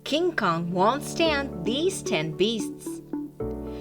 King Kong won't stand these 10 beasts.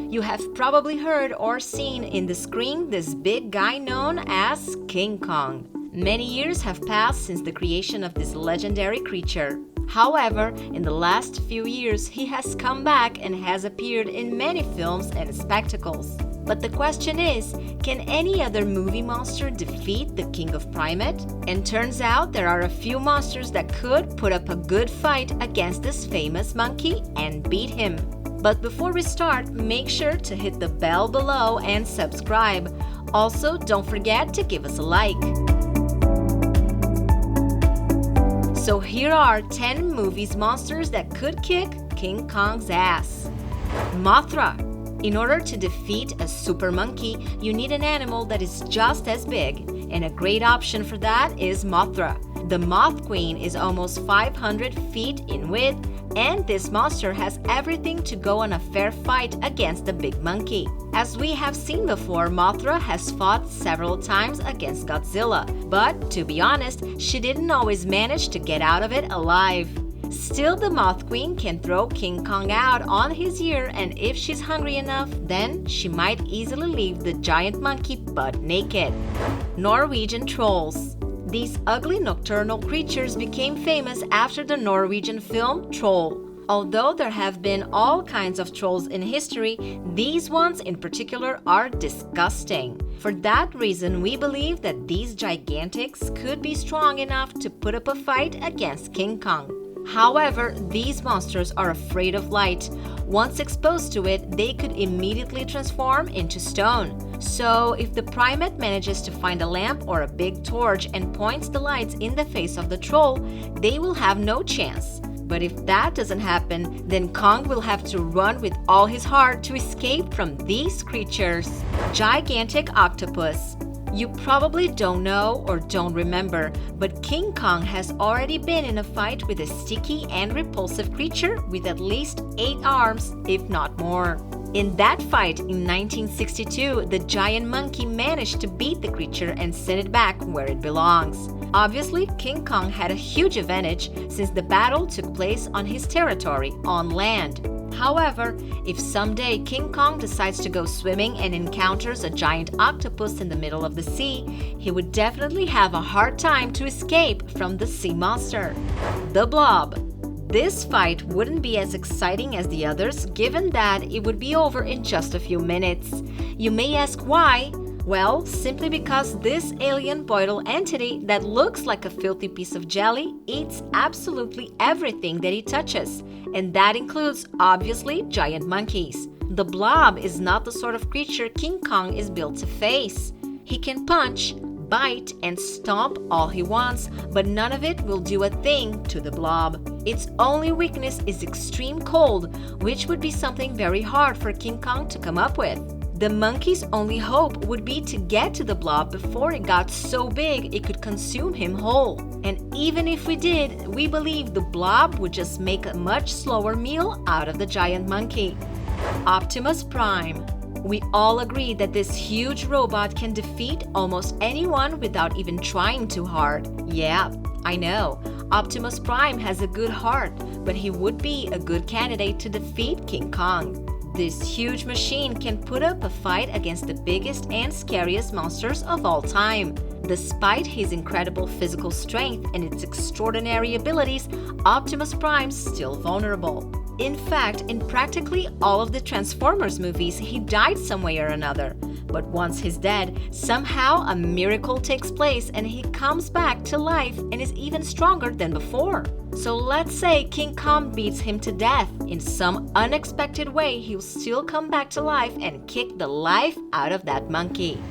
You have probably heard or seen in the screen this big guy known as King Kong. Many years have passed since the creation of this legendary creature. However, in the last few years, he has come back and has appeared in many films and spectacles. But the question is, can any other movie monster defeat the King of Primate? And turns out there are a few monsters that could put up a good fight against this famous monkey and beat him. But before we start, make sure to hit the bell below and subscribe. Also, don't forget to give us a like. So here are 10 movies monsters that could kick King Kong's ass. Mothra. In order to defeat a super monkey, you need an animal that is just as big, and a great option for that is Mothra. The Moth Queen is almost 500 feet in width, and this monster has everything to go on a fair fight against the big monkey. As we have seen before, Mothra has fought several times against Godzilla, but to be honest, she didn't always manage to get out of it alive. Still, the Moth Queen can throw King Kong out on his ear, and if she's hungry enough, then she might easily leave the giant monkey butt naked. Norwegian Trolls. These ugly nocturnal creatures became famous after the Norwegian film Troll. Although there have been all kinds of trolls in history, these ones in particular are disgusting. For that reason, we believe that these gigantics could be strong enough to put up a fight against King Kong. However, these monsters are afraid of light. Once exposed to it, they could immediately transform into stone. So, if the primate manages to find a lamp or a big torch and points the lights in the face of the troll, they will have no chance. But if that doesn't happen, then Kong will have to run with all his heart to escape from these creatures. Gigantic Octopus. You probably don't know or don't remember, but King Kong has already been in a fight with a sticky and repulsive creature with at least 8 arms, if not more. In that fight in 1962, the giant monkey managed to beat the creature and send it back where it belongs. Obviously, King Kong had a huge advantage since the battle took place on his territory, on land. However, if someday King Kong decides to go swimming and encounters a giant octopus in the middle of the sea, he would definitely have a hard time to escape from the sea monster. The Blob. This fight wouldn't be as exciting as the others, given that it would be over in just a few minutes. You may ask why? Well, simply because this alien boidal entity that looks like a filthy piece of jelly eats absolutely everything that he touches, and that includes, obviously, giant monkeys. The Blob is not the sort of creature King Kong is built to face. He can punch, bite, and stomp all he wants, but none of it will do a thing to the Blob. Its only weakness is extreme cold, which would be something very hard for King Kong to come up with. The monkey's only hope would be to get to the Blob before it got so big it could consume him whole. And even if we did, we believe the Blob would just make a much slower meal out of the giant monkey. Optimus Prime. We all agree that this huge robot can defeat almost anyone without even trying too hard. Yeah, I know. Optimus Prime has a good heart, but he would be a good candidate to defeat King Kong. This huge machine can put up a fight against the biggest and scariest monsters of all time. Despite his incredible physical strength and its extraordinary abilities, Optimus Prime's still vulnerable. In fact, in practically all of the Transformers movies, he died some way or another. But once he's dead, somehow a miracle takes place and he comes back to life and is even stronger than before. So let's say King Kong beats him to death. In some unexpected way, he'll still come back to life and kick the life out of that monkey.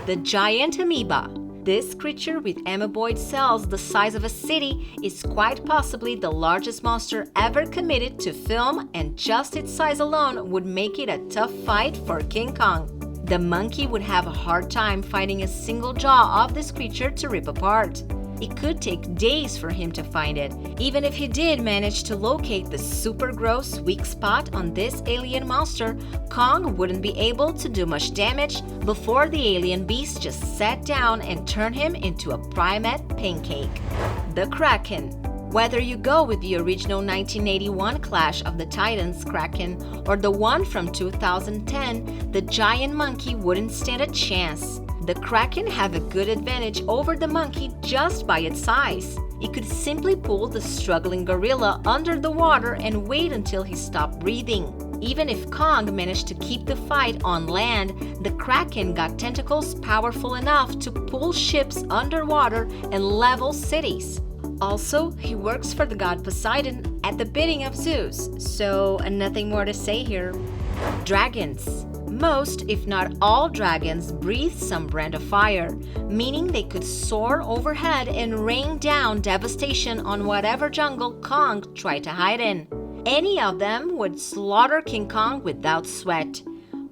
The Giant Amoeba. This creature with amoeboid cells the size of a city is quite possibly the largest monster ever committed to film, and just its size alone would make it a tough fight for King Kong. The monkey would have a hard time finding a single jaw of this creature to rip apart. It could take days for him to find it. Even if he did manage to locate the super gross weak spot on this alien monster, Kong wouldn't be able to do much damage before the alien beast just sat down and turned him into a primate pancake. The Kraken. Whether you go with the original 1981 Clash of the Titans Kraken or the one from 2010, the giant monkey wouldn't stand a chance. The Kraken have a good advantage over the monkey just by its size. It could simply pull the struggling gorilla under the water and wait until he stopped breathing. Even if Kong managed to keep the fight on land, the Kraken got tentacles powerful enough to pull ships underwater and level cities. Also, he works for the god Poseidon at the bidding of Zeus, so nothing more to say here. Dragons. Most, if not all dragons breathe some brand of fire, meaning they could soar overhead and rain down devastation on whatever jungle Kong tried to hide in. Any of them would slaughter King Kong without sweat.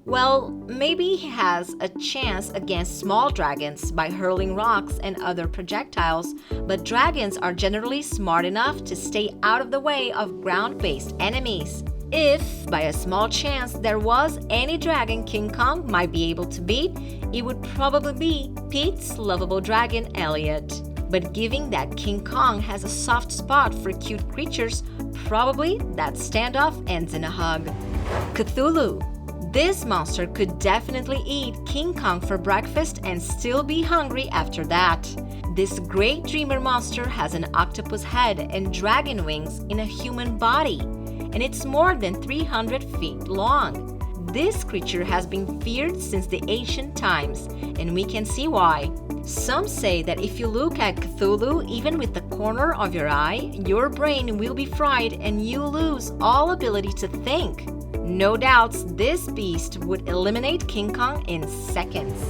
Well, maybe he has a chance against small dragons by hurling rocks and other projectiles, but dragons are generally smart enough to stay out of the way of ground-based enemies. If, by a small chance, there was any dragon King Kong might be able to beat, it would probably be Pete's lovable dragon, Elliot. But given that King Kong has a soft spot for cute creatures, probably that standoff ends in a hug. Cthulhu. This monster could definitely eat King Kong for breakfast and still be hungry after that. This great dreamer monster has an octopus head and dragon wings in a human body, and it's more than 300 feet long. This creature has been feared since the ancient times, and we can see why. Some say that if you look at Cthulhu even with the corner of your eye, your brain will be fried and you lose all ability to think. No doubts this beast would eliminate King Kong in seconds.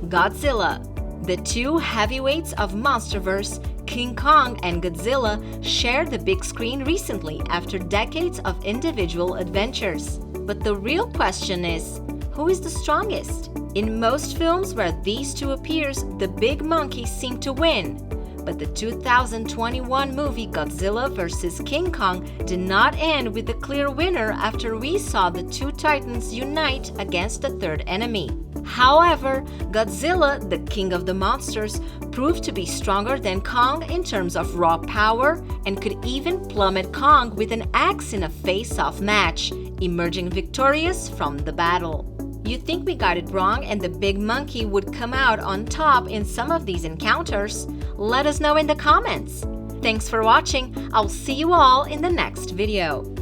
Godzilla. The two heavyweights of Monsterverse, King Kong and Godzilla, shared the big screen recently after decades of individual adventures. But the real question is, who is the strongest? In most films where these two appears, the big monkey seemed to win. But the 2021 movie Godzilla vs. King Kong did not end with a clear winner after we saw the two titans unite against the third enemy. However, Godzilla, the king of the monsters, proved to be stronger than Kong in terms of raw power and could even plummet Kong with an axe in a face-off match, emerging victorious from the battle. You think we got it wrong and the big monkey would come out on top in some of these encounters? Let us know in the comments. Thanks for watching. I'll see you all in the next video.